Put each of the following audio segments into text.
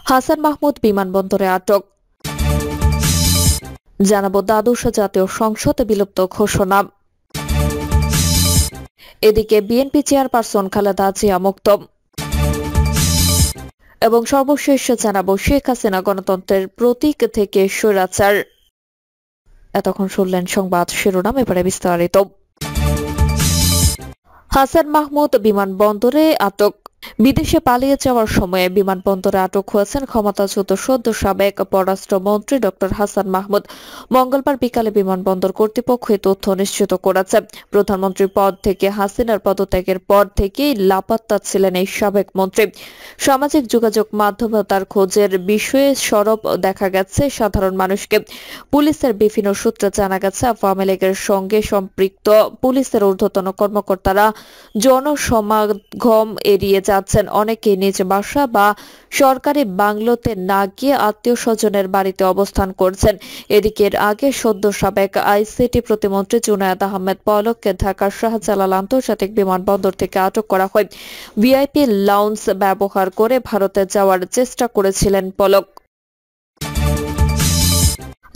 হাসান মাহমুদ বিমানবন্দরে আটক। জানাবো দ্বাদশ জাতীয় সংসদ বিলুপ্ত ঘোষণা। এদিকে বিএনপি চেয়ারপারসন খালেদা জিয়া মুক্ত। এবং সর্বশেষ জানাবো শেখ হাসিনা গণতন্ত্রের প্রতীক থেকে স্বৈরাচার। এতক্ষণ শুনলেন সংবাদ শিরোনাম, এবারে বিস্তারিত। হাসান মাহমুদ বিমানবন্দরে আটক। বিদেশে পালিয়ে যাওয়ার সময়ে বিমানবন্দরে আটক হয়েছেন ক্ষমতাচ্যুত সদ্য সাবেক পররাষ্ট্রমন্ত্রী ড হাসান মাহমুদ। মঙ্গলবার বিকালে বিমানবন্দর কর্তৃপক্ষ এই তথ্য নিশ্চিত করেছে। প্রধানমন্ত্রীর পদ থেকে হাসিনার পদত্যাগের পর থেকেই লাপাত্তা ছিলেন এই সাবেক মন্ত্রী। সামাজিক যোগাযোগ মাধ্যমেও তার খোঁজের বিষয়ে সরব দেখা গেছে সাধারণ মানুষকে। পুলিশের বিভিন্ন সূত্রে জানা গেছে, আওয়ামী লীগের সঙ্গে সম্পৃক্ত পুলিশের ঊর্ধ্বতন কর্মকর্তারা জনসমাগম এড়িয়ে যাচ্ছেন। অনেকেই নিজ বাসা বা সরকারি বাংলোতে না গিয়ে আত্মীয় স্বজনের বাড়িতে অবস্থান করছেন। এদিকে এর আগে সদ্য সাবেক আইসিটি প্রতিমন্ত্রী জুনায়েদ আহমেদ পলককে ঢাকার শাহজালাল আন্তর্জাতিক বিমানবন্দর থেকে আটক করা হয়। ভিআইপি লাউঞ্জ ব্যবহার করে ভারতে যাওয়ার চেষ্টা করেছিলেন পলক।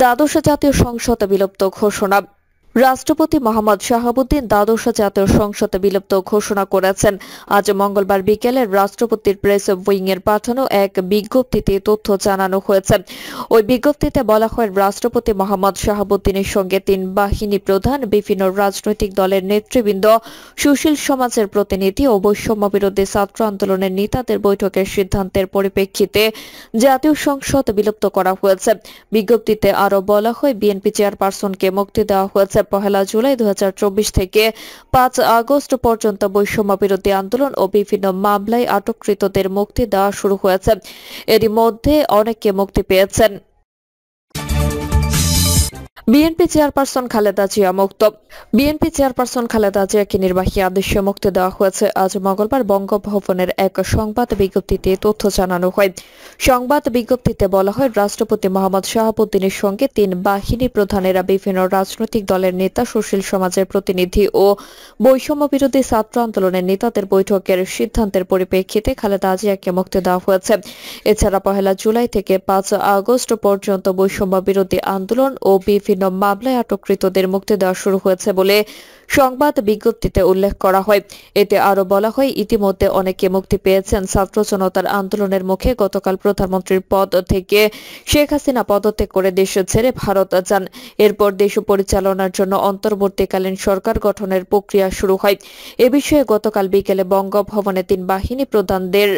দ্বাদশ জাতীয় সংসদ বিলুপ্ত ঘোষণা। রাষ্ট্রপতি মোহাম্মদ শাহাবুদ্দিন দ্বাদশ জাতীয় সংসদ বিলুপ্ত ঘোষণা করেছেন। আজ মঙ্গলবার বিকেলে রাষ্ট্রপতির প্রেস উইং এর পাঠানো এক বিজ্ঞপ্তিতে তথ্য জানানো হয়েছে। ওই বিজ্ঞপ্তিতে বলা হয়, রাষ্ট্রপতি মোহাম্মদ শাহাবুদ্দিনের সঙ্গে ৩ বাহিনী প্রধান, বিভিন্ন রাজনৈতিক দলের নেতৃবৃন্দ, সুশীল সমাজের প্রতিনিধি ও বৈষম্য বিরোধী ছাত্র আন্দোলনের নেতাদের বৈঠকের সিদ্ধান্তের পরিপ্রেক্ষিতে জাতীয় সংসদ বিলুপ্ত করা হয়েছে। বিজ্ঞপ্তিতে আরও বলা হয়, বিএনপি চেয়ারপারসনকে মুক্তি দেওয়া হয়েছে। ১ জুলাই ২০২৪ থেকে ৫ আগস্ট পর্যন্ত বৈষম্য বিরোধী আন্দোলন ও বিভিন্ন মামলায় আটককৃতদের মুক্তি দেওয়া শুরু হয়েছে। এরই মধ্যে অনেকে মুক্তি পেয়েছেন। বিএনপি চেয়ারপারসন খালেদা জিয়া মুক্ত। বিএনপি চেয়ারপারসন খালেদা জিয়াকে নির্বাহী আদেশে মুক্তি দেওয়া হয়েছে। আজ মঙ্গলবার বঙ্গভবনের এক সংবাদ বিজ্ঞপ্তিতে তথ্য জানানো হয়। সংবাদ বিজ্ঞপ্তিতে বলা হয়, রাষ্ট্রপতি মোহাম্মদ শাহাবুদ্দিনের সঙ্গে ৩ বাহিনী প্রধানেরা, বিভিন্ন রাজনৈতিক দলের নেতা, সুশীল সমাজের প্রতিনিধি ও বৈষম্য বিরোধী ছাত্র আন্দোলনের নেতাদের বৈঠকের সিদ্ধান্তের পরিপ্রেক্ষিতে খালেদা জিয়াকে মুক্তি দেওয়া হয়েছে। এছাড়া ১ জুলাই থেকে ৫ আগস্ট পর্যন্ত বৈষম্য বিরোধী আন্দোলন ও বিভিন্ন মামলায় আটককৃতদের মুক্তি দেওয়া শুরু হয়েছে বলে সংবাদ বিজ্ঞপ্তিতে উল্লেখ করা হয়। এতে আরও বলা হয়, ইতিমধ্যে অনেকে মুক্তি পেয়েছেন। ছাত্র জনতার আন্দোলনের মুখে গতকাল প্রধানমন্ত্রীর পদ থেকে শেখ হাসিনা পদত্যাগ করে দেশ ছেড়ে ভারত যান। এরপর দেশ পরিচালনার জন্য অন্তর্বর্তীকালীন সরকার গঠনের প্রক্রিয়া শুরু হয়। এ বিষয়ে গতকাল বিকেলে বঙ্গভবনে ৩ বাহিনী প্রধানদের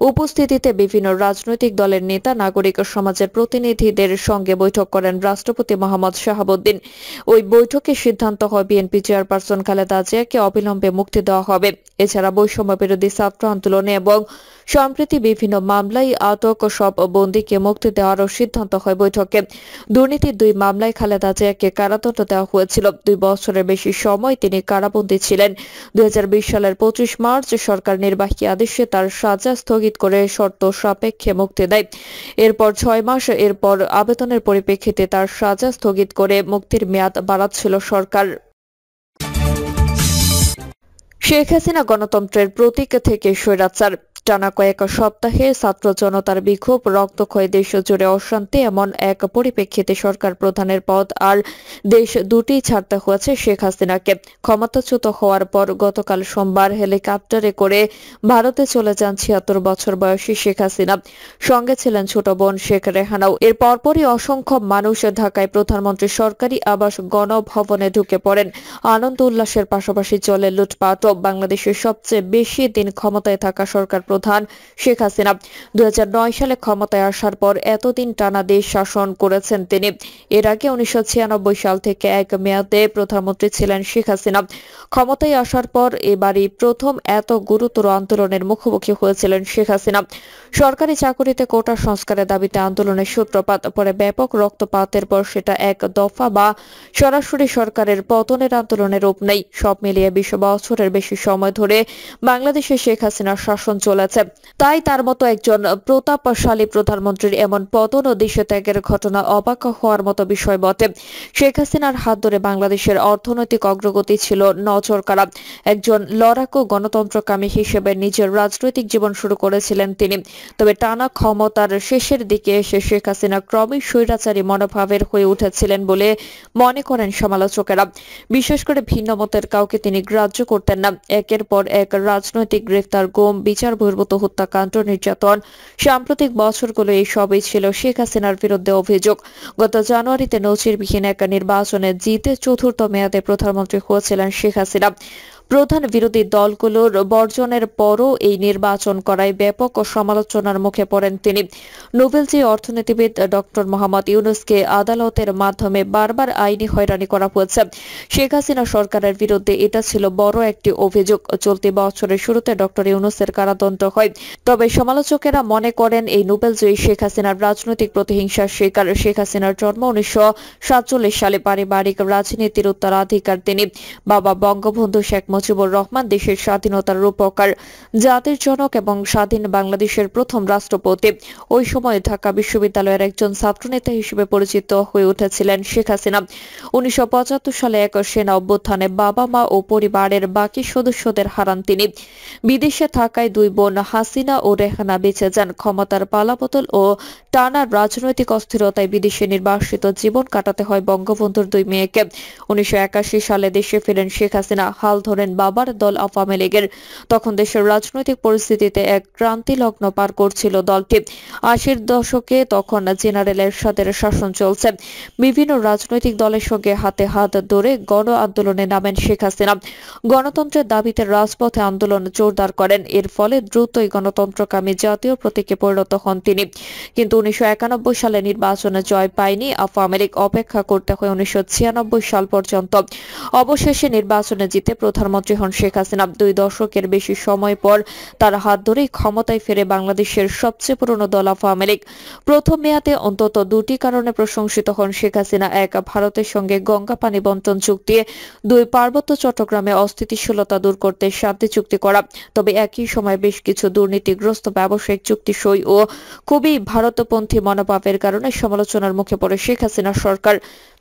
উপস্থিতিতে বিভিন্ন রাজনৈতিক দলের নেতা, নাগরিক সমাজের প্রতিনিধিদের সঙ্গে বৈঠক করেন রাষ্ট্রপতি মোহাম্মদ শাহাবুদ্দিন। ওই বৈঠকে সিদ্ধান্ত হয়, বিএনপি চেয়ারপারসন খালেদা জিয়াকে অবিলম্বে মুক্তি দেওয়া হবে। এছাড়া বৈষম্য বিরোধী ছাত্র আন্দোলনে এবং সম্প্রতি বিভিন্ন মামলায় আটক সব বন্দীকে মুক্তি দেওয়ারও সিদ্ধান্ত হয় বৈঠকে। দুর্নীতির 2 মামলায় খালেদা জিয়াকে কারাদণ্ড দেওয়া হয়েছিল। 2 বছরের বেশি সময় তিনি কারাবন্দী ছিলেন। ২০২০ সালের ২৫ মার্চ সরকার নির্বাহী আদেশে তার সাজা স্থগিত করে শর্ত সাপেক্ষে মুক্তি দেয়। এরপর 6 মাস এরপর আবেদনের পরিপ্রেক্ষিতে তার সাজা স্থগিত করে মুক্তির মেয়াদ বাড়াচ্ছিল সরকার। শেখ হাসিনা গণতন্ত্রের প্রতীক থেকে স্বৈরাচার। টানা কয়েক সপ্তাহে ছাত্র জনতার বিক্ষোভ, রক্তক্ষয়, দেশ জুড়ে অশান্তি, এমন এক পরিপ্রেক্ষিতে সরকার প্রধানের পদ আর দেশ দুটি ছাড়তে হয়েছে শেখ হাসিনাকে। ক্ষমতাচ্যুত হওয়ার পর গতকাল সোমবার হেলিকপ্টারে করে ভারতে চলে যান ৭৬ বছর বয়সী শেখ হাসিনা। সঙ্গে ছিলেন ছোট বোন শেখ রেহানাও। এর পরপরই অসংখ্য মানুষ ঢাকায় প্রধানমন্ত্রীর সরকারি আবাস গণভবনে ঢুকে পড়েন। আনন্দ উল্লাসের পাশাপাশি চলে লুটপাটও। বাংলাদেশের সবচেয়ে বেশি দিন ক্ষমতায় থাকা সরকার প্রধান শেখ হাসিনা ২০০৯ সালে ক্ষমতায় আসার পর এতদিন টানা দেশ শাসন করেছেন তিনি। এর আগে ১৯৯৬ সাল থেকে এক মেয়াদে প্রধানমন্ত্রী ছিলেন শেখ হাসিনা। ক্ষমতায় আসার পর এবারই প্রথম এত গুরুতর আন্দোলনের মুখোমুখি হয়েছিলেন শেখ হাসিনা। সরকারি চাকুরিতে কোটা সংস্কারের দাবিতে আন্দোলনের সূত্রপাত, পরে ব্যাপক রক্তপাতের পর সেটা এক দফা বা সরাসরি সরকারের পতনের আন্দোলনের রূপ নেই। সব মিলিয়ে ২০ বছরের বেশি সময় ধরে বাংলাদেশে শেখ হাসিনার শাসন চলেছে। হয়েছে। তাই তার মতো একজন প্রতাপশালী প্রধানমন্ত্রীর এমন পতন ও দেশত্যাগের ঘটনা অবাক হওয়ার মতো বিষয় বটে। শেখ হাসিনার হাত ধরে বাংলাদেশের অর্থনৈতিক অগ্রগতি ছিল নজরকাড়া। একজন লড়াকু গণতন্ত্রকামী হিসেবে নিজের রাজনৈতিক জীবন শুরু করেছিলেন তিনি। তবে টানা ক্ষমতার শেষের দিকে এসে শেখ হাসিনা ক্রমেই স্বৈরাচারী মনোভাবের হয়ে উঠেছিলেন বলে মনে করেন সমালোচকেরা। বিশেষ করে ভিন্ন মতের কাউকে তিনি গ্রাহ্য করতেন না। একের পর এক রাজনৈতিক গ্রেফতার, গুম, বিচার বহির্ভূত হত্যাকাণ্ড, নির্যাতন, সাম্প্রতিক বছরগুলো এই সবই ছিল শেখ হাসিনার বিরুদ্ধে অভিযোগ। গত জানুয়ারিতে নজিরবিহীন এক নির্বাচনে জিতে চতুর্থ মেয়াদে প্রধানমন্ত্রী হয়েছিলেন শেখ হাসিনা। প্রধান বিরোধী দলগুলোর বর্জনের পরও এই নির্বাচন করায় ব্যাপক সমালোচনার মুখে পড়েন তিনি। নোবেলজয়ী অর্থনীতিবিদ ডক্টর মোহাম্মদ ইউনূসকে আদালতের মাধ্যমে বারবার আইনি হয়রানি করা হয়েছে। শেখ হাসিনা সরকারের বিরুদ্ধে এটা ছিল বড় একটি অভিযোগ। চলতি বছরের শুরুতে ডক্টর ইউনূসের কারাদণ্ড হয়। তবে সমালোচকেরা মনে করেন এই নোবেলজয়ী শেখ হাসিনার রাজনৈতিক প্রতিহিংসার শিকার। শেখ হাসিনার জন্ম 1947 সালে। পারিবারিক রাজনীতির উত্তরাধিকার তিনি। বাবা বঙ্গবন্ধু শেখ মুজিবুর রহমান দেশের স্বাধীনতার রূপকার, জাতির জনক এবং স্বাধীন বাংলাদেশের প্রথম রাষ্ট্রপতি। ওই সময় ঢাকা বিশ্ববিদ্যালয়ের একজন ছাত্রনেতা হিসেবে পরিচিত হয়ে উঠেছিলেন শেখ হাসিনা। 1975 সালে এক সেনা অভ্যুত্থানে বাবা, মা ও পরিবারের বাকি সদস্যদের হারান তিনি। বিদেশে থাকায় দুই বোন হাসিনা ও রেহানা বেঁচে যান। ক্ষমতার পালাবদল ও টানা রাজনৈতিক অস্থিরতায় বিদেশে নির্বাসিত জীবন কাটাতে হয় বঙ্গবন্ধুর দুই মেয়েকে। 1981 সালে দেশে ফিরেন শেখ হাসিনা। হাল ধরেন বাবার দল আওয়ামী লীগের। তখন দেশের রাজনৈতিক পরিস্থিতিতে এক ক্রান্তিলগ্ন পার করছিল দলটি। 80-র দশকে তখন জেনারেল এরশাদের শাসন চলছে। বিভিন্ন রাজনৈতিক দলের সঙ্গে হাতে হাত ধরে গণ আন্দোলনে নামেন শেখ হাসিনা। গণতন্ত্রের দাবিতে রাজপথে আন্দোলন জোরদার করেন। এর ফলে দ্রুতই গণতন্ত্রকামী জাতীয় প্রতীকে পরিণত হন তিনি। কিন্তু 1991 সালে নির্বাচনে জয় পায়নি আওয়ামী লীগ। অপেক্ষা করতে হয় 1996 সাল পর্যন্ত। অবশেষে নির্বাচনে জিতে প্রধানমন্ত্রী হন শেখ হাসিনা। 2 দশকের বেশি সময় পর তার হাত ধরেই ক্ষমতায় ফিরে বাংলাদেশের সবচেয়ে পুরনো দল আওয়ামী লীগ। প্রথম মেয়াদে অন্তত দুটি কারণে প্রশংসিত হন শেখ হাসিনা। এক, ভারতের সঙ্গে গঙ্গা পানি বন্টন চুক্তি। 2, পার্বত্য চট্টগ্রামে অস্থিতিশীলতা দূর করতে শান্তি চুক্তি করা। তবে একই সময় বেশ কিছু দুর্নীতিগ্রস্ত ব্যবসায়িক চুক্তি সই ও খুবই ভারতপন্থী মনোভাবের কারণে সমালোচনার মুখে পড়ে শেখ হাসিনা সরকার।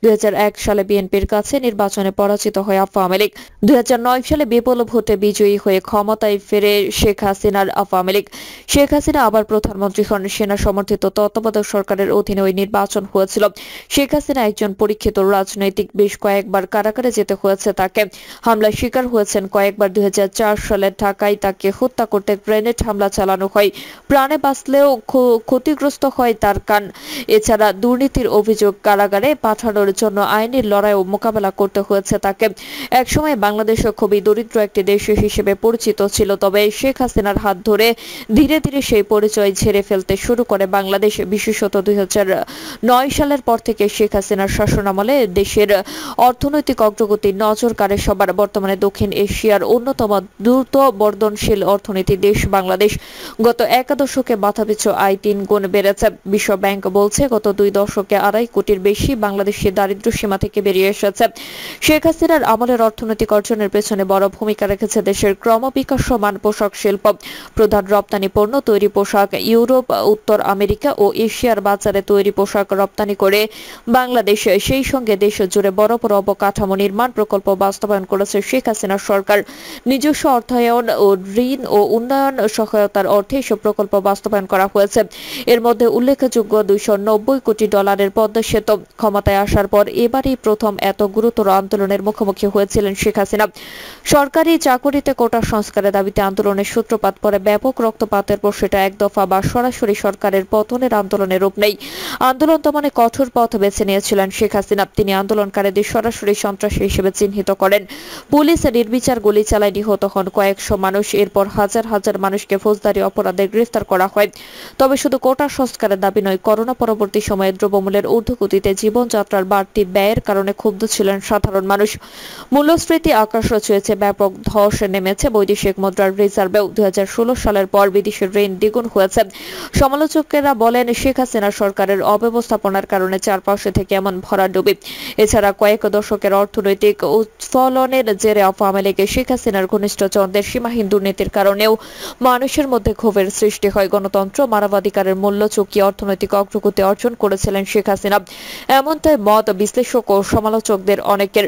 2001 সালে বিএনপির কাছে নির্বাচনে পরাজিত হয় আওয়ামী লীগ। 2009 সালে বিপুল ভোটে বিজয়ী হয়ে ক্ষমতায় ফেরে শেখ হাসিনার আওয়ামী লীগ। শেখ হাসিনা আবার প্রধানমন্ত্রী হন। সেনা সমর্থিত তত্ত্বাবধায়ক সরকারের অধীনে ওই নির্বাচন হয়েছিল। শেখ হাসিনা একজন পরীক্ষিত রাজনৈতিক। বেশ কয়েকবার কারাগারে যেতে হয়েছে তাকে। হামলার শিকার হয়েছেন কয়েকবার। 2004 সালে ঢাকায় তাকে হত্যা করতে গ্রেনেড হামলা চালানো হয়। প্রাণে বাঁচলেও ক্ষতিগ্রস্ত হয় তার কান। এছাড়া দুর্নীতির অভিযোগ, কারাগারে পাঠানোর জন্য আইনি লড়াইও মোকাবেলা করতে হয়েছে তাকে। একসময় বাংলাদেশ খুবই দরিদ্র একটি দেশ হিসেবে পরিচিত ছিল। তবে শেখ হাসিনার হাত ধরে ধীরে ধীরে সেই পরিচয় ঝেড়ে ফেলতে শুরু করে বাংলাদেশ। বিশেষত 2009 সালের পর থেকে শেখ হাসিনার শাসনামলে দেশের অর্থনৈতিক অগ্রগতি নজর কাড়ে সবার। বর্তমানে দক্ষিণ এশিয়ার অন্যতম দ্রুত বর্ধনশীল অর্থনীতি দেশ বাংলাদেশ। গত এক দশকে মাথাপিছু আয় 3 গুণ বেড়েছে। বিশ্ব ব্যাংক বলছে গত 2 দশকে 2.5 কোটির বেশি বাংলাদেশি দারিদ্র্য সীমা থেকে বেরিয়ে এসেছে। শেখ হাসিনার আমলের অর্থনৈতিক অর্জনের পেছনে বড় ভূমিকা রেখেছে দেশের ক্রমবিকাশমান পোশাক শিল্প। প্রধান রপ্তানি পণ্য তৈরি পোশাক। ইউরোপ, উত্তর আমেরিকা ও এশিয়ার বাজারে তৈরি পোশাক রপ্তানি করে বাংলাদেশ। সেই সঙ্গে দেশ জুড়ে বড় বড় অবকাঠামো নির্মাণ প্রকল্প বাস্তবায়ন করেছে শেখ হাসিনা সরকার। নিজস্ব অর্থায়ন ও ঋণ ও উন্নয়ন সহায়তার অর্থে এসব প্রকল্প বাস্তবায়ন করা হয়েছে। এর মধ্যে উল্লেখযোগ্য $290 কোটি পদ্মা সেতু। ক্ষমতায় আসার পর এবারই প্রথম এত গুরুতর আন্দোলনের মুখোমুখি হয়েছিলেন শেখ হাসিনা। সরকারি চাকরিতে কোটা সংস্কারের দাবিতে আন্দোলনের সূত্রপাত পরে ব্যাপক রক্তপাতের পর সেটা এক দফা বা সরাসরি সরকারের পতনের আন্দোলনের রূপ নেই। আন্দোলন দমনে কঠোর পথ বেছে নিয়েছিলেন শেখ হাসিনা। তিনি আন্দোলনকারীদের সরাসরি সন্ত্রাসী হিসেবে চিহ্নিত করেন। পুলিশ নির্বিচার গুলি চালায় নিহত হন কয়েকশো মানুষ। এরপর হাজার হাজার মানুষকে ফৌজদারি অপরাধে গ্রেফতার করা হয়। তবে শুধু কোটা সংস্কারের দাবি নয়, করোনা পরবর্তী সময়ে দ্রব্যমূল্যের ঊর্ধ্বগতিতে জীবনযাত্রার বাড়তি ব্যয়ের কারণে ক্ষুব্ধ ছিলেন সাধারণ মানুষ। মূল্যস্ফীতি আকাশ ছুঁয়েছে। রয়েছে, ব্যাপক ধস নেমেছে বৈদেশিক মুদ্রার রিজার্ভেও। 2016 সালের পর বিদেশের ঋণ দ্বিগুণ হয়েছে। সমালোচকেরা বলেন, শেখ হাসিনা সরকারের অব্যবস্থাপনার কারণে চারপাশে থেকে এমন ভরাডুবি। এছাড়া কয়েক দশকের অর্থনৈতিক উৎফলনের জেরে আওয়ামী লীগের শেখ হাসিনার ঘনিষ্ঠজনদের সীমাহীন দুর্নীতির কারণেও মানুষের মধ্যে ক্ষোভের সৃষ্টি হয়। গণতন্ত্র, মানবাধিকারের মূল্য চুকিয়ে অর্থনৈতিক অগ্রগতি অর্জন করেছিলেন শেখ হাসিনা, এমনটাই মত বিশ্লেষক ও সমালোচকদের অনেকের।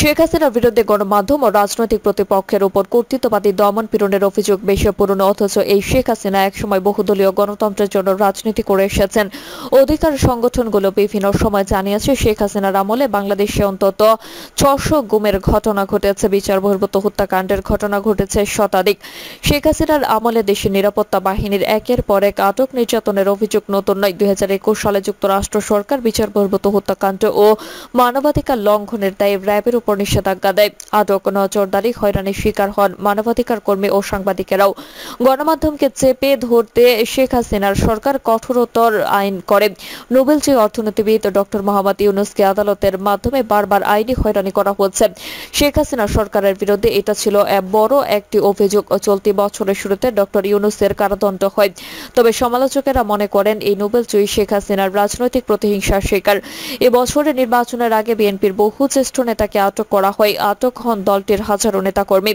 শেখ হাসিনার বিরুদ্ধে গণমাধ্যম ও রাজনৈতিক প্রতিপক্ষের উপর কর্তৃত্ববাদী দমন পীড়নের অভিযোগ বেশি পুরনো, অথচ এই শেখ হাসিনা একসময় বহুদলীয় গণতন্ত্রের জন্য রাজনীতি করে এসেছেন। অধিকার সংগঠনগুলো বিভিন্ন সময় জানিয়েছে, শেখ হাসিনার আমলে বাংলাদেশে অন্তত 600 গুমের ঘটনা ঘটেছে, বিচার বহির্ভূত হত্যাকাণ্ডের ঘটনা ঘটেছে শতাধিক। শেখ হাসিনার আমলে দেশের নিরাপত্তা বাহিনীর একের পর এক আটক নির্যাতনের অভিযোগ নতুন নয়। 2021 সালে যুক্তরাষ্ট্র সরকার বিচার বহির্ভূত হত্যাকাণ্ড ও মানবাধিকার লঙ্ঘনের দায়ে র্যাবের উপর নিষেধাজ্ঞা দেয়। আটক, নজরদারি, হয়রানির শিকার হন মানবাধিকার কর্মী ও সাংবাদিকেরাও। গণমাধ্যমকে চেপে ধরতে শেখ হাসিনার সরকার কঠোরতর আইন করে। নোবেলজয়ী অর্থনীতিবিদ ডক্টর মোহাম্মদ ইউনূসকে আদালতের মাধ্যমে বারবার আইনি হয়রানি করা হচ্ছে। শেখ হাসিনা সরকারের বিরুদ্ধে এটা ছিল বড় একটি অভিযোগ। চলতি বছরের শুরুতে ডক্টর ইউনূসের কারাদণ্ড হয়। তবে সমালোচকেরা মনে করেন, এই নোবেলজয়ী শেখ হাসিনার রাজনৈতিক প্রতিহিংসার শিকার। এবছরের নির্বাচনের আগে বিএনপির বহু জ্যেষ্ঠ নেতাকে আটক করা হয়। আটক হন দলটির হাজারো নেতাকর্মী।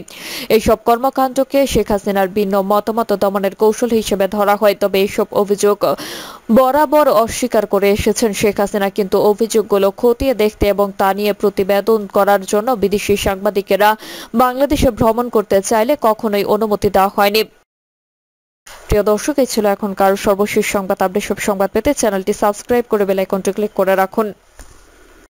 এইসব কর্মকাণ্ডকে শেখ হাসিনার ভিন্ন মতামত দমনের কৌশল হিসেবে ধরা হয়। তবে এইসব অভিযোগ বরাবর অস্বীকার করে এসেছেন শেখ হাসিনা, কিন্তু অভিযোগগুলো খতিয়ে দেখতে এবং তা নিয়ে প্রতিবেদন করার জন্য বিদেশি সাংবাদিকেরা বাংলাদেশে ভ্রমণ করতে চাইলে কখনোই অনুমতি দেওয়া হয়নি। প্রিয় দর্শক, এই ছিল এখনকার সর্বশেষ সংবাদ আপডেট। সব সংবাদ পেতে চ্যানেলটি সাবস্ক্রাইব করে বেল আইকনটি ক্লিক করে রাখুন।